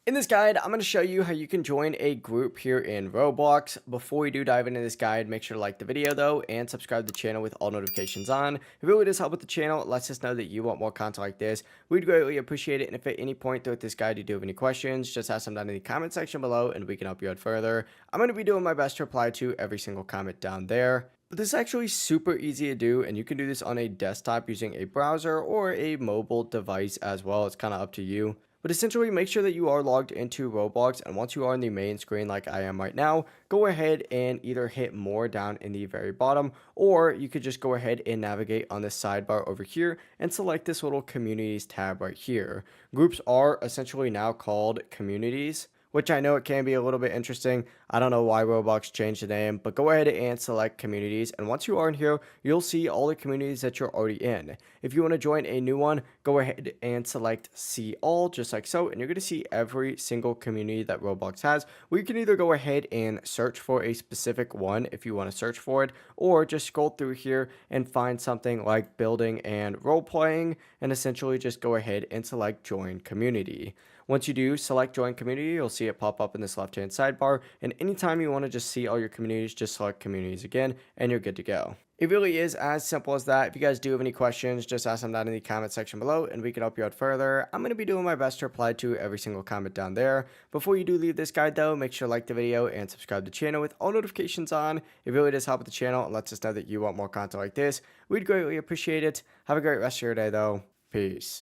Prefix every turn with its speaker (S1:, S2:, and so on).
S1: In this guide, I'm going to show you how you can join a group here in Roblox. Before we do dive into this guide, make sure to like the video though and subscribe to the channel with all notifications on. It really does help with the channel. It lets us know that you want more content like this. We'd greatly appreciate it. And if at any point throughout this guide you do have any questions, just ask them down in the comment section below and we can help you out further. I'm going to be doing my best to reply to every single comment down there. But this is actually super easy to do, and you can do this on a desktop using a browser or a mobile device as well. It's kind of up to you. But essentially, make sure that you are logged into Roblox, and once you are on the main screen like I am right now, go ahead and either hit more down in the very bottom, or you could just go ahead and navigate on this sidebar over here and select this little communities tab right here. Groups are essentially now called communities, which I know it can be a little bit interesting. I don't know why Roblox changed the name, but go ahead and select communities. And once you are in here, you'll see all the communities that you're already in. If you want to join a new one, go ahead and select see all, just like so. And you're going to see every single community that Roblox has, where you can either go ahead and search for a specific one if you want to search for it, or just scroll through here and find something like building and role playing, and essentially just go ahead and select join community. Once you do select join community, you'll see it pop up in this left hand sidebar, and anytime you want to just see all your communities, just select communities again and you're good to go. It really is as simple as that. If you guys do have any questions, just ask them down in the comment section below and we can help you out further. I'm going to be doing my best to reply to every single comment down there. Before you do leave this guide though, make sure to like the video and subscribe to the channel with all notifications on. It really does help with the channel and lets us know that you want more content like this. We'd greatly appreciate it. Have a great rest of your day though. Peace.